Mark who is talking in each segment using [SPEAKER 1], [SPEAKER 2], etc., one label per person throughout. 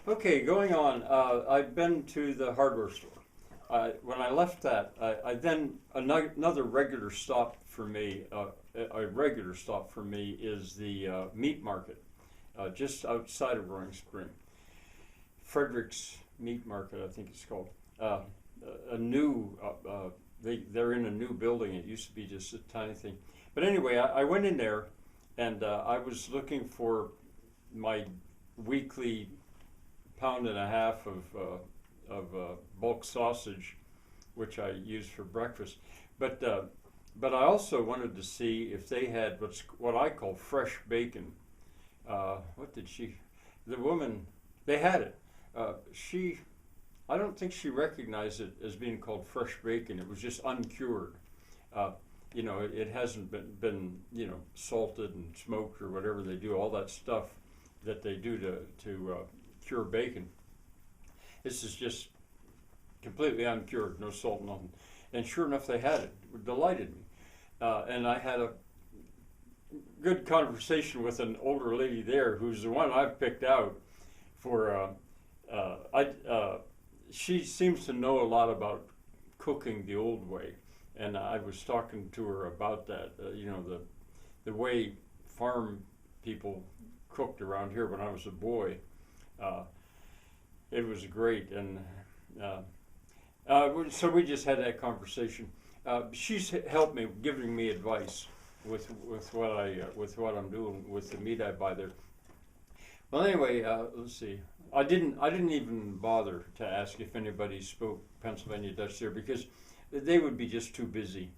[SPEAKER 1] Okay, going on. I've been to the hardware store. When I left that, I then another regular stop for me. A regular stop for me is the meat market, just outside of Roaring Spring. Frederick's Meat Market, I think it's called. Uh, a new. They're in a new building. It used to be just a tiny thing. But anyway, I went in there, and I was looking for my weekly pound and a half of bulk sausage, which I use for breakfast. But but I also wanted to see if they had what I call fresh bacon. What did she? The woman, they had it. She, I don't think she recognized it as being called fresh bacon. It was just uncured. Uh, it hasn't been salted and smoked or whatever they do. All that stuff that they do to cure bacon. This is just completely uncured, no salt, nothing. And sure enough, they had it. It delighted me. And I had a good conversation with an older lady there, who's the one I've picked out for. She seems to know a lot about cooking the old way, and I was talking to her about that. The way farm people cooked around here when I was a boy. Uh, it was great, and so we just had that conversation. She's helped me, giving me advice with what I'm doing with the meat I buy there. Well, anyway, let's see. I didn't even bother to ask if anybody spoke Pennsylvania Dutch there, because they would be just too busy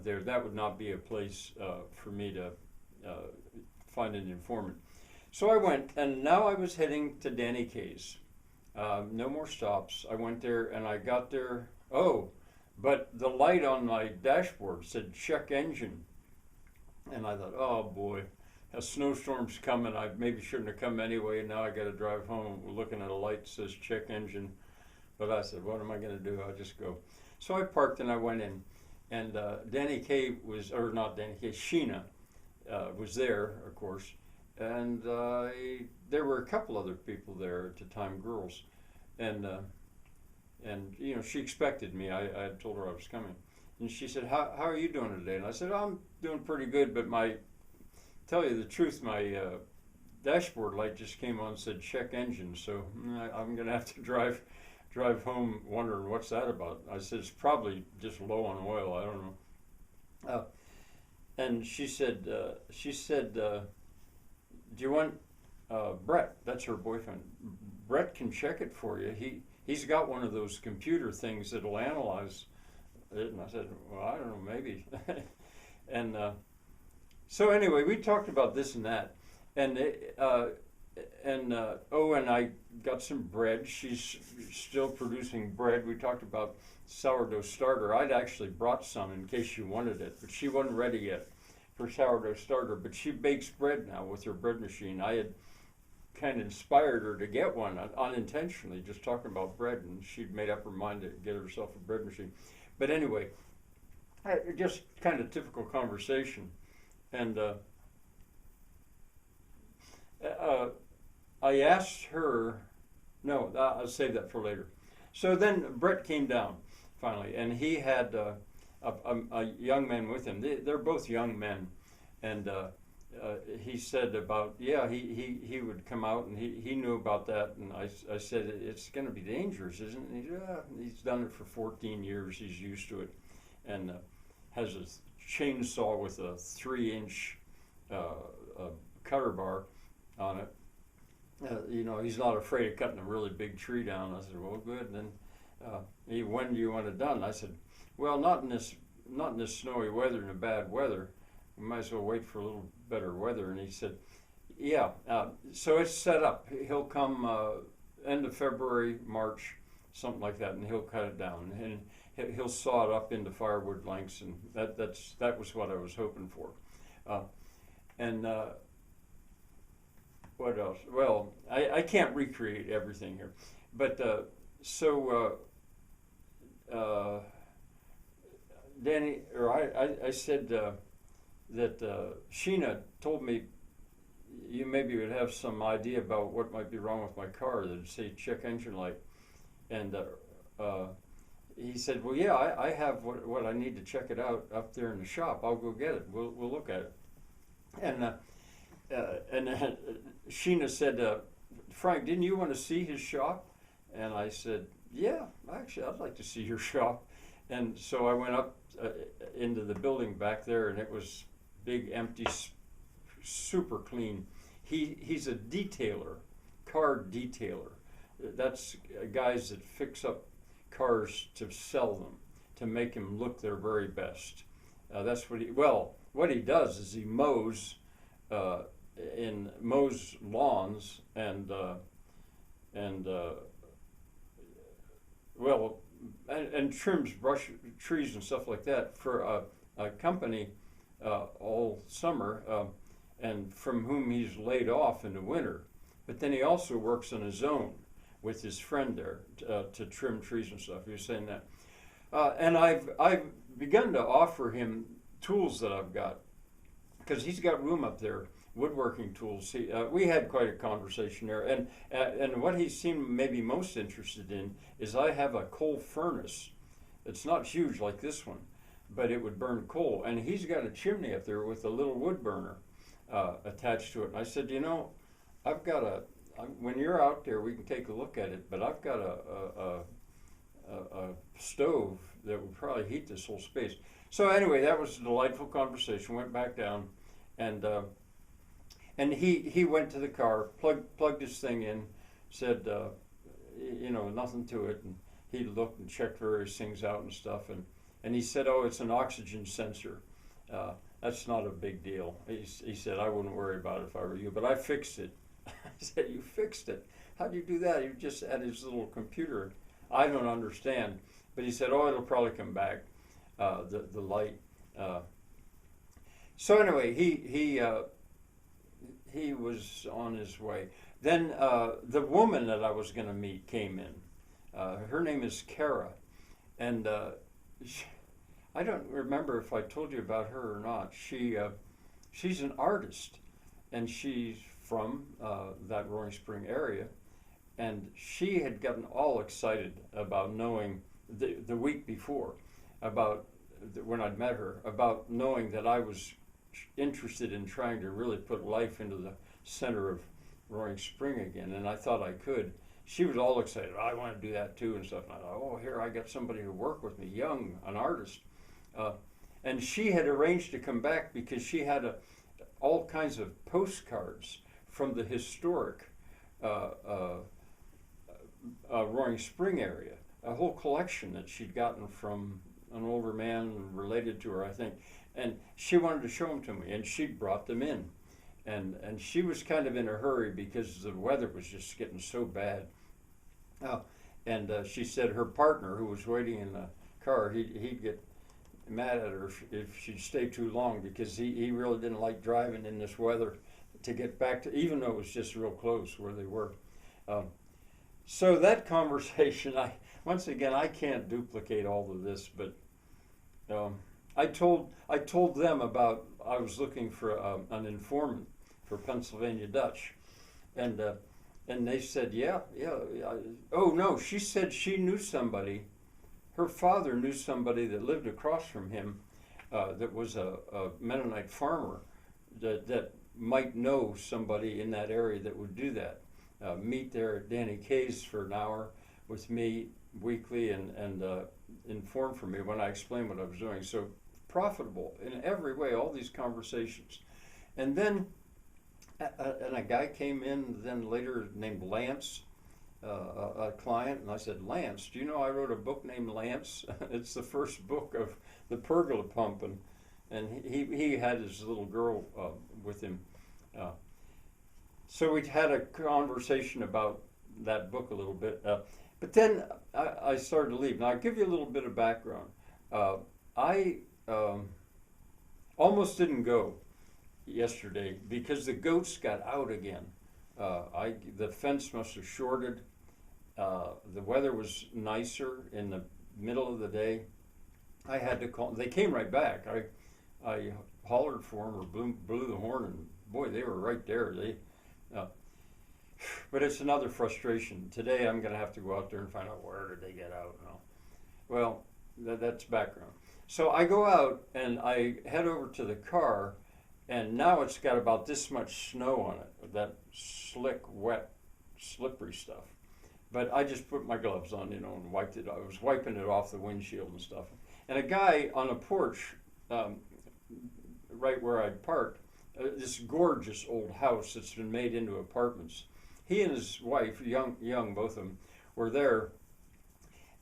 [SPEAKER 1] there. That would not be a place for me to find an informant. So I went, and now I was heading to Danny Kaye's. No more stops. I went there, and I got there. Oh, but the light on my dashboard said check engine. And I thought, oh boy, a snowstorm's coming. I maybe shouldn't have come anyway. Now I got to drive home looking at a light that says check engine. But I said, what am I going to do? I'll just go. So I parked and I went in. And Danny Kaye was, or not Danny Kaye, Sheena was there, of course. And there were a couple other people there at the time, girls. And she expected me. I had told her I was coming. And she said, how are you doing today? And I said, I'm doing pretty good, but tell you the truth, my dashboard light just came on and said check engine, so I'm going to have to drive home wondering what's that about. I said, it's probably just low on oil, I don't know. And she said, do you want Brett? That's her boyfriend. Brett can check it for you. He's got one of those computer things that'll analyze it. And I said, well, I don't know, maybe. And so anyway, we talked about this and that, and and I got some bread. She's still producing bread. We talked about sourdough starter. I'd actually brought some in case she wanted it, but she wasn't ready yet for sourdough starter. But she bakes bread now with her bread machine. I had kind of inspired her to get one unintentionally, just talking about bread, and she'd made up her mind to get herself a bread machine. But anyway, just kind of typical conversation. And I asked her, no, I'll save that for later. So then Brett came down finally, and he had a young man with him. They're both young men. And he said about, he would come out, and he knew about that. And I said, it's going to be dangerous, isn't it? And he said, he's done it for 14 years. He's used to it. And has a chainsaw with a 3-inch cutter bar on it. He's not afraid of cutting a really big tree down. I said, well, good. And then when do you want it done? I said, well, not in this snowy weather, in the bad weather. We might as well wait for a little better weather. And he said, yeah. So it's set up. He'll come end of February, March, something like that, and he'll cut it down. And he'll saw it up into firewood lengths, and that was what I was hoping for. And what else? Well, I can't recreate everything here, but Danny, or I said that Sheena told me, you maybe would have some idea about what might be wrong with my car. That'd say check engine light, and he said, well, yeah, I have what I need to check it out up there in the shop. I'll go get it. We'll look at it. And Sheena said, Frank, didn't you want to see his shop? And I said, yeah, actually, I'd like to see your shop. And so I went up into the building back there, and it was big, empty, super clean. He's a detailer, car detailer. That's guys that fix up cars to sell them, to make them look their very best. That's what he does is he mows lawns and trims brush trees and stuff like that for a company all summer, and from whom he's laid off in the winter. But then he also works on his own with his friend there to trim trees and stuff. He was saying that, and I've begun to offer him tools that I've got, because he's got room up there, woodworking tools. We had quite a conversation there, and what he seemed maybe most interested in is I have a coal furnace. It's not huge like this one, but it would burn coal, and he's got a chimney up there with a little wood burner attached to it. And I said, you know, I've got when you're out there, we can take a look at it, but I've got a stove that would probably heat this whole space. So anyway, that was a delightful conversation. Went back down, and he went to the car, plugged his thing in, said, you know, nothing to it, and he looked and checked various things out and stuff, and he said, oh, it's an oxygen sensor. That's not a big deal. He said, I wouldn't worry about it if I were you, but I fixed it. I said, you fixed it? How'd you do that? You just had his little computer. I don't understand. But he said, oh, it'll probably come back, the light. So anyway, he was on his way. Then the woman that I was going to meet came in. Her name is Kara. And I don't remember if I told you about her or not. She's an artist, and she's from that Roaring Spring area, and she had gotten all excited about knowing the week before, about when I'd met her, about knowing that I was interested in trying to really put life into the center of Roaring Spring again, and I thought I could. She was all excited. I want to do that too and stuff. And I thought, oh, here I got somebody to work with me, young, an artist. And she had arranged to come back because she had all kinds of postcards from the historic Roaring Spring area, a whole collection that she'd gotten from an older man related to her, I think. And she wanted to show them to me, and she brought them in. And she was kind of in a hurry because the weather was just getting so bad. And she said her partner, who was waiting in the car, he'd get mad at her if she'd stay too long, because he really didn't like driving in this weather to get back to, even though it was just real close where they were. So that conversation, once again, I can't duplicate all of this, but I told them about, I was looking for an informant for Pennsylvania Dutch, and they said, yeah. Oh no, she said she knew somebody. Her father knew somebody that lived across from him, that was a Mennonite farmer that might know somebody in that area that would do that. Meet there at Danny Kay's for an hour with me weekly and inform for me when I explained what I was doing. So profitable in every way, all these conversations. And then a guy came in then later named Lance, a client, and I said, Lance, do you know I wrote a book named Lance? It's the first book of the pergola pump, and he had his little girl with him. So we had a conversation about that book a little bit. But then I started to leave. Now, I'll give you a little bit of background. I almost didn't go yesterday because the goats got out again. The fence must have shorted. The weather was nicer in the middle of the day. I had to call. They came right back. I hollered for them or blew the horn and boy, they were right there. Uh, but it's another frustration. Today I'm going to have to go out there and find out where did they get out. No. Well, that's background. So I go out and I head over to the car, and now it's got about this much snow on it, that slick, wet, slippery stuff. But I just put my gloves on, and wiped it. I was wiping it off the windshield and stuff. And a guy on a porch, right where I parked, this gorgeous old house that's been made into apartments. He and his wife, young both of them, were there,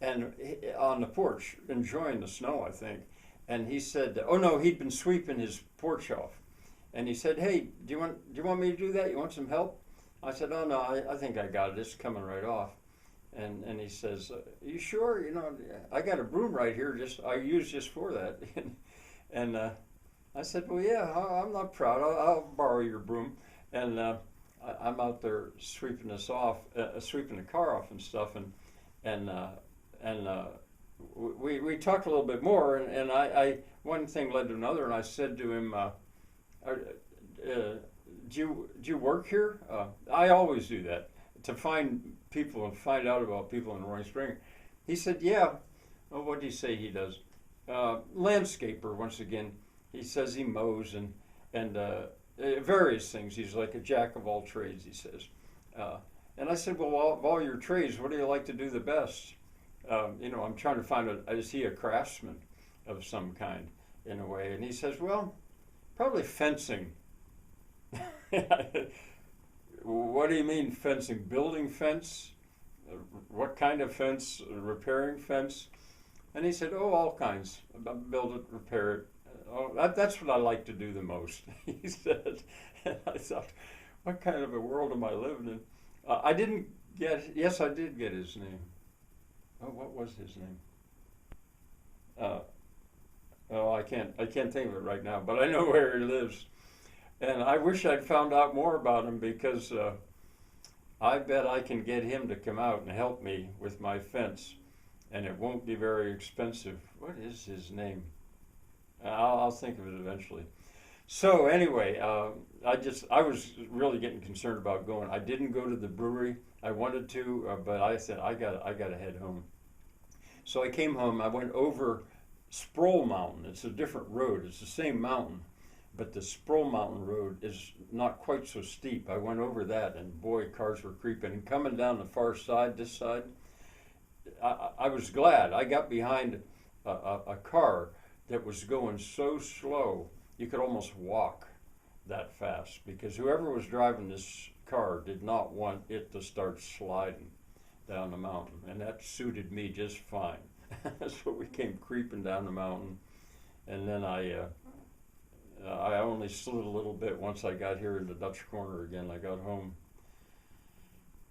[SPEAKER 1] and on the porch enjoying the snow, I think. And he said, "Oh no, he'd been sweeping his porch off." And he said, "Hey, do you want me to do that? You want some help?" I said, "Oh no, I think I got it. It's coming right off." And he says, "You sure? I got a broom right here. I use just for that." and I said, "Well, yeah, I'm not proud. I'll borrow your broom." And I'm out there sweeping this off, sweeping the car off and stuff, and we talked a little bit more, and I one thing led to another, and I said to him, do you work here? I always do that, to find people and find out about people in Roaring Spring. He said, "Yeah." Well, what do you say he does? Landscaper, once again. He says he mows and various things. He's like a jack of all trades, he says. And I said, "Well, of all your trades, what do you like to do the best?" I'm trying to find is he a craftsman of some kind, in a way? And he says, "Well, probably fencing." What do you mean fencing? Building fence? What kind of fence? Repairing fence? And he said, "Oh, all kinds. Build it, repair it. Oh, that's what I like to do the most," he said. And I thought, what kind of a world am I living in? I didn't get, yes, I did get his name. Oh, what was his name? I can't think of it right now, but I know where he lives. And I wish I'd found out more about him, because I bet I can get him to come out and help me with my fence, and it won't be very expensive. What is his name? I'll think of it eventually. So anyway, I was really getting concerned about going. I didn't go to the brewery. I wanted to, but I said I got to head home. So I came home. I went over Sproul Mountain. It's a different road. It's the same mountain, but the Sproul Mountain road is not quite so steep. I went over that, and boy, cars were creeping. And coming down the far side, this side, I was glad. I got behind a car that was going so slow you could almost walk that fast, because whoever was driving this car did not want it to start sliding down the mountain, and that suited me just fine. So we came creeping down the mountain, and then I only slid a little bit once I got here in the Dutch Corner again. I got home.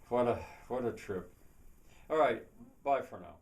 [SPEAKER 1] What a trip. All right, bye for now.